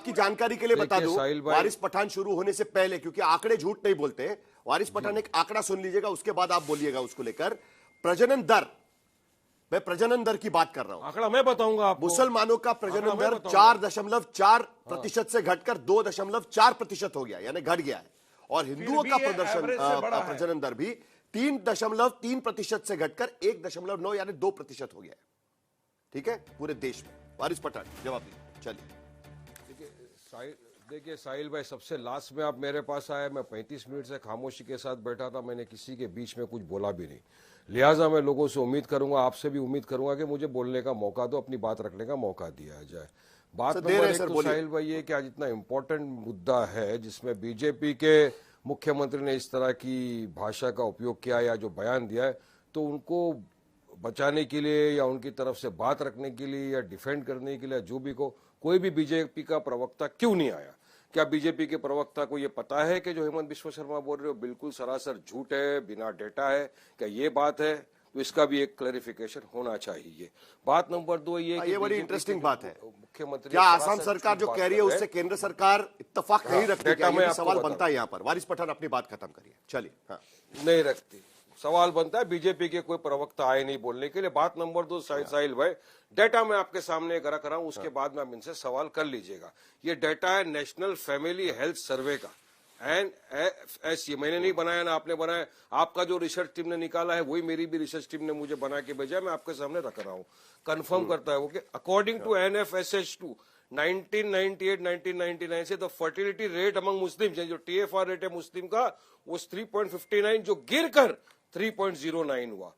आपकी जानकारी के लिए बता दूं, वारिस पठान शुरू होने से पहले, क्योंकि आंकड़े झूठ नहीं बोलते, वारिस पठान एक आंकड़ा सुन लीजिएगा, उसके बाद आप बोलिएगा उसको लेकर। प्रजनन दर, मैं प्रजनन दर की बात कर रहा हूं, आंकड़ा मैं बताऊंगा आपको। मुसलमानों का प्रजनन दर 4.4% से घटकर 2.4% हो गया, यानी घट गया है। और हिंदुओं का प्रजनन दर भी 3.3% से घटकर 1.9 यानी 2% हो गया है। ठीक है, पूरे देश में। वारिस पठान जवाब दीजिए। चलिए देखिए साहिल भाई, सबसे लास्ट में आप मेरे पास आए, मैं 35 मिनट से खामोशी के साथ बैठा था, मैंने किसी के बीच में कुछ बोला भी नहीं। लिहाजा मैं लोगों से उम्मीद करूंगा, आपसे भी उम्मीद करूंगा कि मुझे बोलने का मौका दो, अपनी बात रखने का मौका दिया जाए। बात नंबर एक तो साहिल भाई ये कि आज इतना इंपॉर्टेंट मुद्दा है जिसमें बीजेपी के मुख्यमंत्री ने इस तरह की भाषा का उपयोग किया या जो बयान दिया है, तो उनको बचाने के लिए या उनकी तरफ से बात रखने के लिए या डिफेंड करने के लिए जो भी को कोई भी बीजेपी का प्रवक्ता क्यों नहीं आया? क्या बीजेपी के प्रवक्ता को ये पता है कि जो हेमंत बिश्व शर्मा बोल रहे हो बिल्कुल सरासर झूठ है, बिना डेटा है? क्या ये बात है? तो इसका भी एक क्लैरिफिकेशन होना चाहिए। बात नंबर 2 ये बड़ी इंटरेस्टिंग बात है, मुख्यमंत्री क्या आसाम सरकार जो कह रही है उससे केंद्र सरकार इत्तेफाक नहीं रखती? क्या सवाल बनता है यहाँ पर? वारिस पठान अपनी बात खत्म करिए। चलिए। हाँ, नहीं रखती, सवाल बनता है बीजेपी के कोई प्रवक्ता आए नहीं बोलने के लिए। बात नंबर 2 साहिल भाई, डेटा मैं आपके सामने एक रख रहा हूं, उसके बाद में आप इनसे सवाल कर लीजिएगा। ये डेटा है नेशनल फैमिली हेल्थ सर्वे का, NFS, मैंने नहीं बनाया ना आपने बनाया, आपका जो रिसर्च टीम ने निकाला है वही मेरी भी रिसर्च टीम ने मुझे बना के भेजा, मैं आपके सामने रख रहा हूं। कंफर्म करता है वो कि अकॉर्डिंग टू NFSH2 1998-1999 से द फर्टिलिटी रेट अमंग मुस्लिम, जो TFR रेट है मुस्लिम का वो 3.59 जो गिरकर 3.09 हुआ।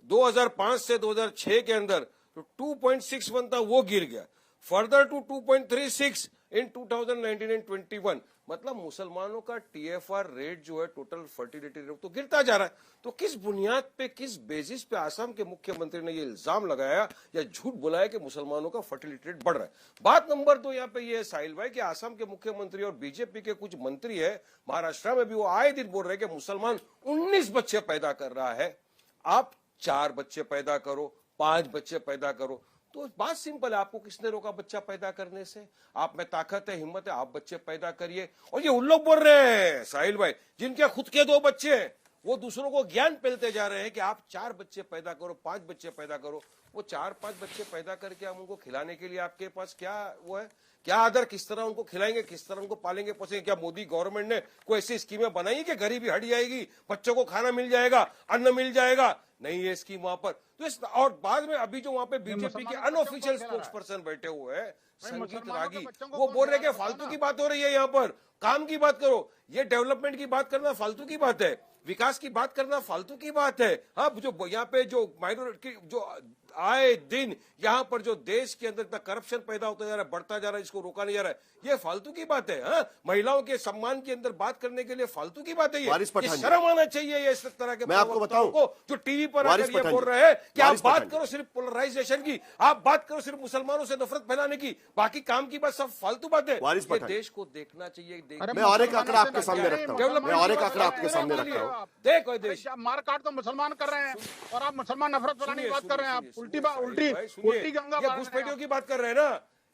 2005 से 2006 के अंदर तो 2.61 था, वो गिर गया फर्दर टू 2.36 इन 2019 एंड 21। मतलब मुसलमानों का TFR रेट जो है, टोटल फर्टिलिटी रेट, तो गिरता जा रहा है। तो किस बुनियाद पे, किस बेसिस पे आसाम के मुख्यमंत्री ने ये इल्जाम लगाया या झूठ बुलाया कि मुसलमानों का फर्टिलिटी रेट बढ़ रहा है? बात नंबर 2 यहाँ पे ये है साहिल भाई कि आसाम के मुख्यमंत्री और बीजेपी के कुछ मंत्री है महाराष्ट्र में भी, वो आए दिन बोल रहे हैं कि मुसलमान 19 बच्चे पैदा कर रहा है, आप 4 बच्चे पैदा करो, 5 बच्चे पैदा करो। तो बात सिंपल है, आपको किसने रोका बच्चा पैदा करने से? आप में ताकत है, हिम्मत है, आप बच्चे पैदा करिए। और ये उन लोग बोल रहे हैं साहिल भाई जिनके खुद के 2 बच्चे हैं, वो दूसरों को ज्ञान फैलते जा रहे हैं कि आप 4 बच्चे पैदा करो, 5 बच्चे पैदा करो। वो 4-5 बच्चे पैदा करके हम उनको खिलाने के लिए आपके पास क्या वो है, क्या आदर, किस तरह उनको खिलाएंगे, किस तरह उनको पालेंगे पोसेंगे? क्या मोदी गवर्नमेंट ने कोई ऐसी स्कीमें बनाई है कि गरीबी हट जाएगी, बच्चों को खाना मिल जाएगा, अन्न मिल जाएगा? नहीं है स्कीम वहां पर। तो और बाद में अभी जो वहां पे बीजेपी के अनऑफिशियल स्पोक्स पर्सन बैठे हुए हैं संगीत रागी, वो बोल रहे हैं कि फालतू की बात हो रही है, यहाँ पर काम की बात करो, ये डेवलपमेंट की बात करना फालतू की बात है, विकास की बात करना फालतू की बात है। हाँ, जो यहाँ पे जो माइनॉरिटी जो आए दिन यहाँ पर जो देश के अंदर इतना करप्शन पैदा होता जा रहा है, बढ़ता जा रहा है, इसको रोका नहीं जा रहा है, ये फालतू की बात है। हाँ, महिलाओं के सम्मान के अंदर बात करने के लिए फालतू की बात है। ये शर्म आना चाहिए ये इस तरह के, मैं आपको बताऊं को जो टीवी पर आकर ये बोल रहे हैं कि आप बात करो सिर्फ पोलराइजेशन की, आप बात करो सिर्फ मुसलमानों से नफरत फैलाने की, बाकी काम की बात सब फालतू बात है। ये देश को देखना चाहिए। मैं और एक आंकड़ा आपके सामने रखता हूं, मैं और एक आंकड़ा आपके सामने रखता हूं। देखो देश मार काट तो मुसलमान कर रहे हैं और आप मुसलमान नफरत फैलाने की बात कर रहे हैं। आप उल्टी गंगा घुसपैठियों की बात कर रहे हैं ना।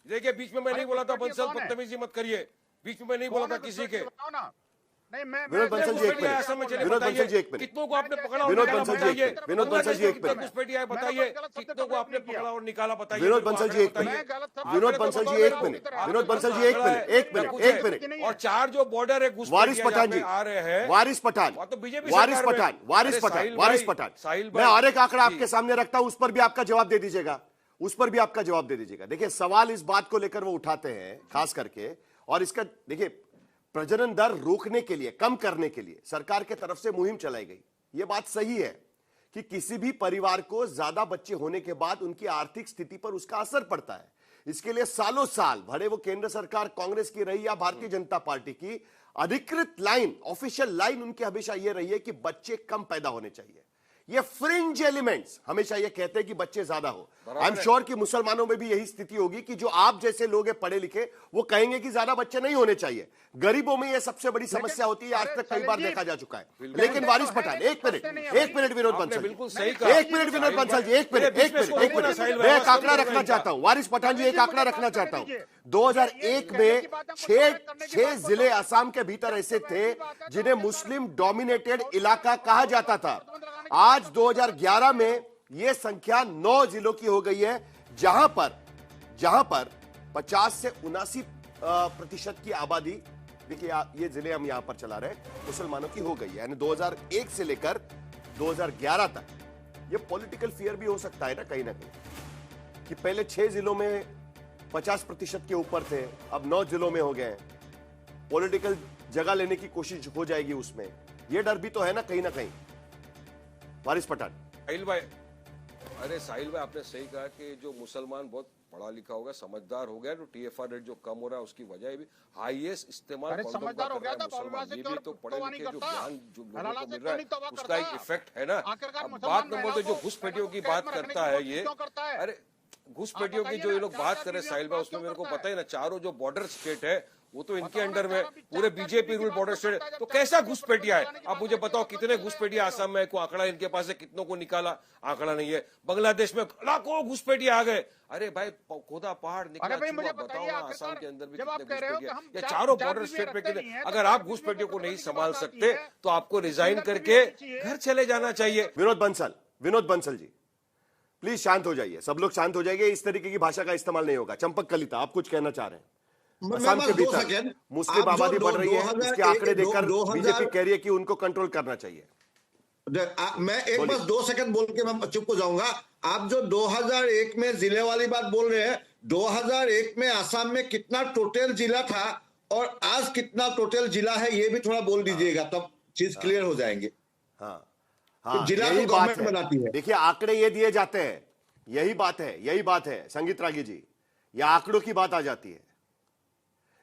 देखिए बीच में मैं नहीं बोला था बंसल बदतमीजी मत करिए, बीच में मैं नहीं बोला था किसी के। विनोद बंसल जी एक मिनट, विनोद बंसल जी एक मिनट, कितनों को आपने पकड़ा, विनोद बंसल जी एक मिनट, विनोद बंसल जी एक मिनट, घुसपैठिया है बताइए, कितनों को आपने पकड़ा और निकाला बताइए। विनोद बंसल जी एक मिनट, विनोद बंसल जी एक मिनट, विनोद बंसल जी एक मिनट, एक मिनट, एक मिनट। और 4 जो बॉर्डर है वारिस पठान जी आ रहे हैं, वारिस पठान, वारिस पठान, वारिस पठान, वारिस पठान, मैं और एक आंकड़ा आपके सामने रखता हूं, उस पर भी आपका जवाब दे दीजिएगा, उस पर भी आपका जवाब दे दीजिएगा। देखिए सवाल इस बात को लेकर वो उठाते हैं खास करके, और इसका देखिए प्रजनन दर रोकने के लिए, कम करने के लिए सरकार के तरफ से मुहिम चलाई गई। यह बात सही है कि किसी भी परिवार को ज्यादा बच्चे होने के बाद उनकी आर्थिक स्थिति पर उसका असर पड़ता है। इसके लिए सालों साल, भले वो केंद्र सरकार कांग्रेस की रही या भारतीय जनता पार्टी की, अधिकृत लाइन, ऑफिशियल लाइन उनकी हमेशा यह रही है कि बच्चे कम पैदा होने चाहिए। ये फ्रिंज एलिमेंट्स हमेशा ये कहते हैं कि बच्चे ज्यादा हो। आई एम श्योर कि मुसलमानों में भी यही स्थिति होगी कि जो आप जैसे लोग हैं पढ़े लिखे, वो कहेंगे कि ज्यादा बच्चे नहीं होने चाहिए। गरीबों में ये सबसे बड़ी समस्या होती है, आज तक कई बार देखा जा चुका है। लेकिन वारिस पठान, एक मिनट विनोद बंसल, एक मिनट विनोद बंसल जी, एक मिनट मैं एक आंकड़ा रखना चाहता हूं। वारिस पठान जी, एक आंकड़ा रखना चाहता हूं। 2001 में 6 जिले असम के भीतर ऐसे थे जिन्हें मुस्लिम डोमिनेटेड इलाका कहा जाता था। आज 2011 में यह संख्या 9 जिलों की हो गई है, जहां पर 50 से 79% की आबादी, देखिए ये जिले हम यहां पर चला रहे हैं, मुसलमानों की हो गई है। यानी 2001 से लेकर 2011 तक ये पॉलिटिकल फियर भी हो सकता है ना कहीं कि पहले 6 जिलों में 50% के ऊपर थे, अब 9 जिलों में हो गए हैं। पॉलिटिकल जगह लेने की कोशिश हो जाएगी उसमें, यह डर भी तो है ना कहीं। वारिस पठान। साहिल भाई, अरे साहिल भाई, आपने सही कहा कि जो मुसलमान बहुत पढ़ा लिखा होगा, समझदार हो गया, तो TFR रेट जो कम हो रहा है उसकी वजह भी हाईएस्ट इस्तेमाल समझदार हो गया था मुसलमान। ये भी तो पढ़े लिखे जो ज्ञान जो लोगों को मिल रहा है उसका करता एक इफेक्ट है ना। बात नंबर 2 जो घुसपैठियों की बात करता है ये, अरे घुसपैठियों की जो ये लोग बात कर रहे हैं साहिल भाई, उसमें मेरे को पता है ना, चारों जो बॉर्डर स्टेट है वो तो इनके अंडर में, पूरे बीजेपी रूल बॉर्डर स्टेट, तो कैसा घुसपैठिया है? आप मुझे बताओ कितने घुसपैठिया आसाम में, कोई आंकड़ा इनके पास है कितनों को निकाला? आंकड़ा नहीं है। बांग्लादेश में लाखों घुसपैठिया आ गए। अरे भाई, खोदा पहाड़ निकला, बताओ ना आसाम के अंदर भी कितने घुसपैठिया, या चारों बॉर्डर स्टेट पे कितने? अगर आप घुसपैठियों को नहीं संभाल सकते तो आपको रिजाइन करके घर चले जाना चाहिए। विनोद बंसल जी, प्लीज शांत हो जाइए, सब लोग शांत हो जाएंगे, इस तरीके की भाषा का इस्तेमाल नहीं होगा। चंपक कलिता, आप कुछ कहना चाह रहे हैं? असम के भीतर मुस्लिम आबादी बढ़ रही है, उसके आंकड़े देखकर बीजेपी कह रही है कि उनको कंट्रोल करना चाहिए। मैं एक बस 2 सेकंड बोल के मैं चुप हो जाऊंगा। आप जो 2001 में जिले वाली बात बोल रहे हैं, 2001 में असम में कितना टोटल जिला था और आज कितना टोटल जिला है, ये भी थोड़ा बोल दीजिएगा, तब चीज क्लियर हो जाएंगे। हाँ, तो जिला यही तो बात गवर्नमेंट बनाती है। देखिए आंकड़े ये दिए जाते हैं, यही बात है संगीत रागी जी, यह आंकड़ों की बात आ जाती है।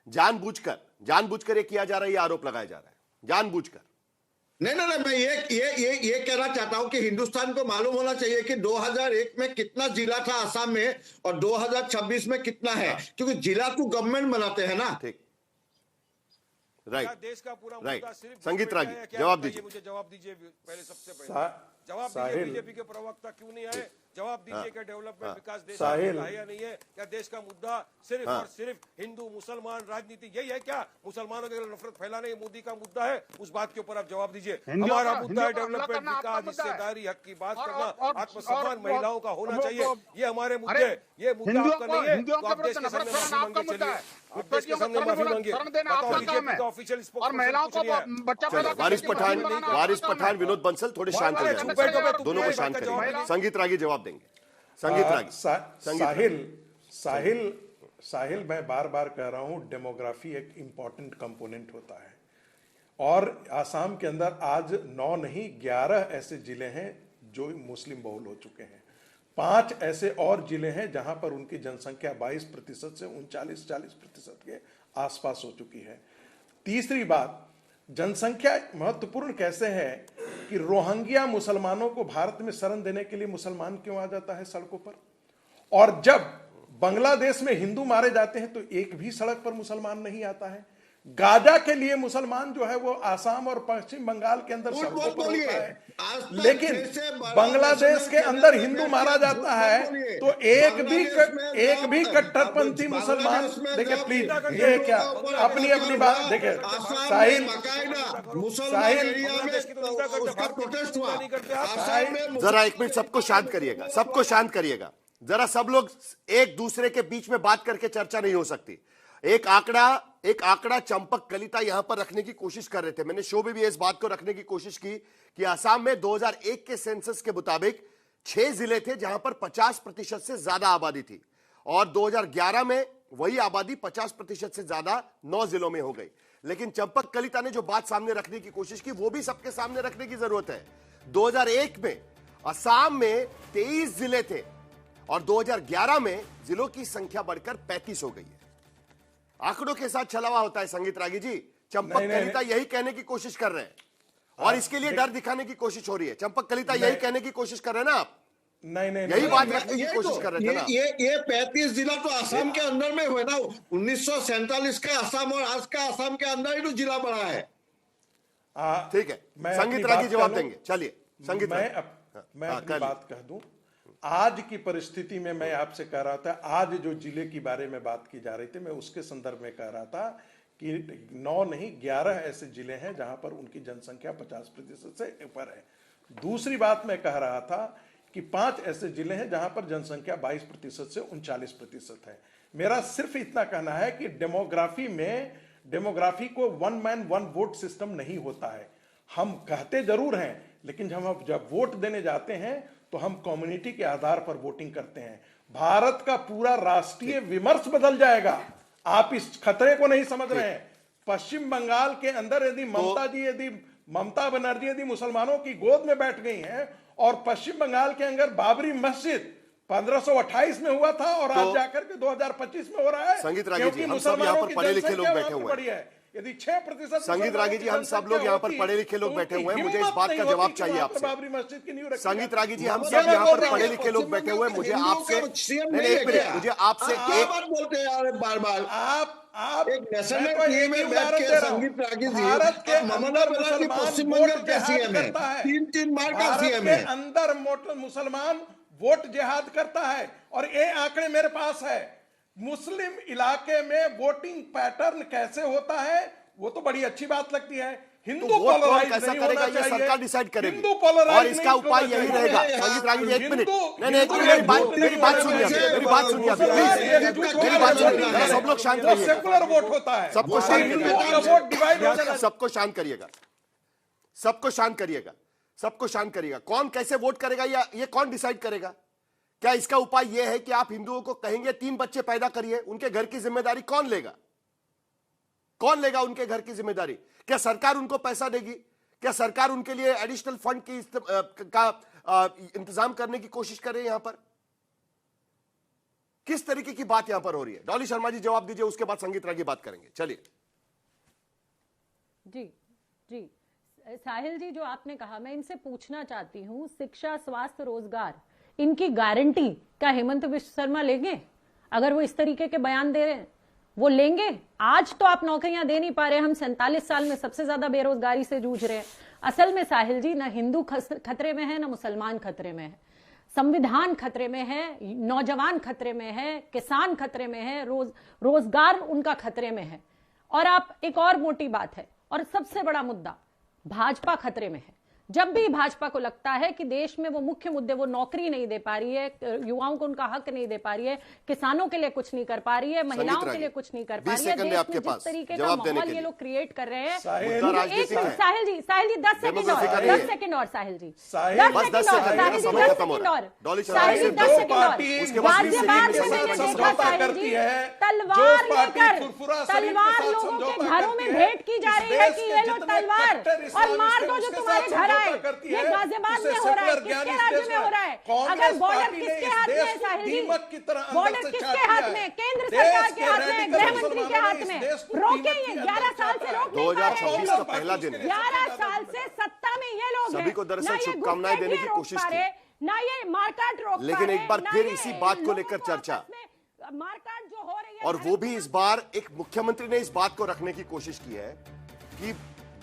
जानबूझकर ये किया जा रहा है, ये आरोप लगाया जा रहा है जानबूझकर। नहीं, मैं ये कहना चाहता हूं कि हिंदुस्तान को मालूम होना चाहिए कि 2001 में कितना जिला था असम में और 2026 में कितना है, क्योंकि जिला तो गवर्नमेंट बनाते हैं ना। ठीक, राइट, देश का पूरा राइट। मुद्दा सिर्फ संगीत रागी, जवाब दीजिए। मुझे जवाब दीजिए पहले, सबसे पहले जवाब दीजिए। बीजेपी के प्रवक्ता क्यों नहीं आए? जवाब दीजिए कि डेवलपमेंट विकास देश का मुद्दा है या नहीं है? क्या देश का मुद्दा सिर्फ और सिर्फ हिंदू मुसलमान राजनीति यही है क्या? मुसलमानों के नफरत फैलाने मोदी का मुद्दा है? उस बात के ऊपर आप जवाब दीजिए। हमारा मुद्दा है डेवलपमेंट, विकास, हिस्सेदारी, हक की बात करना, आत्मसम्मान महिलाओं का होना चाहिए। ये हमारे मुद्दे, ये मुद्दा आपका नहीं है तो आप देश के सामने माफी मांगे चलिए, आप देश के सामने माफी मांगिए। बताओ बीजेपी का ऑफिशियल स्पोक्सपर्सन। वारिस पठान, विनोद बंसल थोड़े शांत हो जाए, दोनों को शांत करिए। संगीत रागी जवाब देंगे। संगीत रागी। साहिल, मैं बार बार कह रहा हूं, डेमोग्राफी एक इंपॉर्टेंट कंपोनेंट होता है और आसाम के अंदर आज 9 नहीं 11 ऐसे जिले हैं जो मुस्लिम बहुल हो चुके हैं। 5 ऐसे और जिले हैं जहां पर उनकी जनसंख्या 22% से 39-40% के आसपास हो चुकी है। तीसरी बात, जनसंख्या महत्वपूर्ण कैसे है कि रोहिंग्या मुसलमानों को भारत में शरण देने के लिए मुसलमान क्यों आ जाता है सड़कों पर, और जब बांग्लादेश में हिंदू मारे जाते हैं तो एक भी सड़क पर मुसलमान नहीं आता है। गाजा के लिए मुसलमान जो है वो आसाम और पश्चिम बंगाल के अंदर सड़कों पर होता है, लेकिन बांग्लादेश के अंदर हिंदू मारा जाता है तो एक भी कट्टरपंथी मुसलमान, देखिए प्लीज, ये क्या अपनी बात देखिए। साहिल, जरा एक मिनट सबको शांत करिएगा, जरा सब लोग एक दूसरे के बीच में बात करके चर्चा नहीं हो सकती। एक आंकड़ा चंपक कलिता यहां पर रखने की कोशिश कर रहे थे, मैंने शो में भी इस बात को रखने की कोशिश की कि असम में 2001 के सेंसस के मुताबिक 6 जिले थे जहां पर 50% से ज्यादा आबादी थी, और 2011 में वही आबादी 50% से ज्यादा 9 जिलों में हो गई। लेकिन चंपक कलिता ने जो बात सामने रखने की कोशिश की वो भी सबके सामने रखने की जरूरत है। 2001 में असम में 23 जिले थे और 2011 में जिलों की संख्या बढ़कर 35 हो गई है। आंकड़ों के साथ छलावा होता है संगीत रागी जी, चंपक कलिता यही कहने की कोशिश कर रहे हैं। और इसके लिए डर दिखाने की कोशिश हो रही है। चंपक कलिता यही कहने की कोशिश कर रहे हैं ना आप? नहीं यही बात रखने की कोशिश कर रहे थे ना? ये 35 जिला तो आसाम के अंदर में हुए ना। 1947 का आसाम और आज का आसाम के अंदर ही तो जिला बड़ा है। ठीक है, संगीत रागी जवाब देंगे। चलिए संगीत, मैं अपनी बात कह दूं। आज की परिस्थिति में मैं आपसे कह रहा था, आज जो जिले की बारे में बात की जा रही थी, मैं उसके संदर्भ में कह रहा था कि 9 नहीं 11 ऐसे जिले हैं जहां पर उनकी जनसंख्या 50% से ऊपर है। दूसरी बात मैं कह रहा था कि 5 ऐसे जिले हैं जहां पर जनसंख्या 22% से 39% है। मेरा सिर्फ इतना कहना है कि डेमोग्राफी को one man one vote system नहीं होता है। हम कहते जरूर हैं, लेकिन जब वोट देने जाते हैं तो हम कम्युनिटी के आधार पर वोटिंग करते हैं। भारत का पूरा राष्ट्रीय विमर्श बदल जाएगा। आप इस खतरे को नहीं समझ रहे हैं। पश्चिम बंगाल के अंदर यदि ममता बनर्जी यदि मुसलमानों की गोद में बैठ गई हैं और पश्चिम बंगाल के अंदर बाबरी मस्जिद 1528 में हुआ था और आज जाकर के 2025 में हो रहा है, संगीत रागी जी, हम सब यहाँ पर पढ़े लिखे लोग बैठे हुए हैं। यदि 6% संगीत रागी जी, हम सब लोग यहाँ पर पढ़े लिखे लोग बैठे हुए हैं, मुझे इस बात का जवाब चाहिए आपसे। बाबरी मस्जिद की न्यू संगीत रागी जी, हम सब यहाँ पर पढ़े लिखे लोग बैठे हुए हैं, मुझे आपसे मुझे आपसे एक बात बोलते हैं यार बार बार। आप एक नेशनल टीवी में बैठ के संगीत रागी जी, भारत के ममता बनर्जी पश्चिम बंगाल का सीएम है, 3 बार का सीएम है। अंदर मुसलमान वोट जिहाद करता है और ये आंकड़े मेरे पास है। मुस्लिम इलाके में वोटिंग पैटर्न कैसे होता है वो तो बड़ी अच्छी बात लगती है। हिंदू पोलराइज कैसा नहीं करेगा होना ये चाहिए, सरकार डिसाइड करेगी हिंदू पोलराइज और इसका उपाय यही रहेगा। संगीत रागी जी, एक मिनट, नहीं मेरी बात सुनिए, मेरी बात सुनिए प्लीज, मेरी बात सुनिए, सब लोग शांत रहिए। सेकुलर वोट होता है, सबको शांत करिएगा, वोट डिवाइड हो जाना। सबको शांत करिएगा, सबको शांत करिएगा, सबको शांत करिएगा। कौन कैसे वोट करेगा या ये कौन डिसाइड करेगा? क्या इसका उपाय यह है कि आप हिंदुओं को कहेंगे 3 बच्चे पैदा करिए, उनके घर की जिम्मेदारी कौन लेगा? कौन लेगा उनके घर की जिम्मेदारी? क्या सरकार उनको पैसा देगी? क्या सरकार उनके लिए एडिशनल फंड की इंतजाम करने की कोशिश कर रही है? यहां पर किस तरीके की बात यहां पर हो रही है? डॉली शर्मा जी जवाब दीजिए, उसके बाद संगीत रागी बात करेंगे। चलिए जी जी साहिल जी, जो आपने कहा मैं इनसे पूछना चाहती हूं, शिक्षा, स्वास्थ्य, रोजगार, इनकी गारंटी क्या हेमंत विश्व शर्मा लेंगे? अगर वो इस तरीके के बयान दे रहे हैं वो लेंगे? आज तो आप नौकरियां दे नहीं पा रहे, हम 47 साल में सबसे ज्यादा बेरोजगारी से जूझ रहे हैं। असल में साहिल जी, ना हिंदू खतरे में है ना मुसलमान खतरे में है, संविधान खतरे में है, नौजवान खतरे में है, किसान खतरे में है, रोजगार उनका खतरे में है। और आप एक और मोटी बात है और सबसे बड़ा मुद्दा, भाजपा खतरे में है। जब भी भाजपा को लगता है कि देश में वो मुख्य मुद्दे, वो नौकरी नहीं दे पा रही है, युवाओं को उनका हक नहीं दे पा रही है, किसानों के लिए कुछ नहीं कर पा रही है, महिलाओं के लिए कुछ नहीं कर पा रही है, देश में जिस तरीके का माहौल ये लोग क्रिएट कर रहे हैं। साहिल जी 10 सेकंड और, 10 सेकंड और साहिल जी, 10 सेकंड और, तलवार लोगों के घरों में भेंट की जा रही है कि ये लो तलवार और मार दो जो तुम्हारे घर आए। ये गाजियाबाद में हो रहा है, किसके राज्य में हो रहा है? अगर बॉर्डर किसके हाथ में है साहिल जी? बॉर्डर किसके हाथ में? केंद्र सरकार के हाथ में, गृह मंत्री के हाथ में। रोके ये 11 साल से रोक नहीं पा रहे। 2026 का पहला दिन है, 11 साल से सत्ता में ये लोग सभी को दरअसल शुभकामनाएं देने की कोशिश की, ना ये मारकाट रोक, लेकिन एक बार फिर इसी बात को लेकर चर्चा, मारकाट जो हो रही है, और वो भी इस बार एक मुख्यमंत्री ने इस बात को रखने की कोशिश की है कि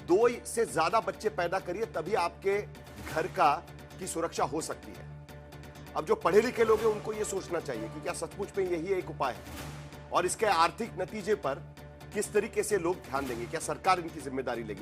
2 से ज्यादा बच्चे पैदा करिए तभी आपके घर की सुरक्षा हो सकती है। अब जो पढ़े लिखे लोग हैं उनको यह सोचना चाहिए कि क्या सचमुच में यही एक उपाय है और इसके आर्थिक नतीजे पर किस तरीके से लोग ध्यान देंगे, क्या सरकार इनकी जिम्मेदारी लेगी।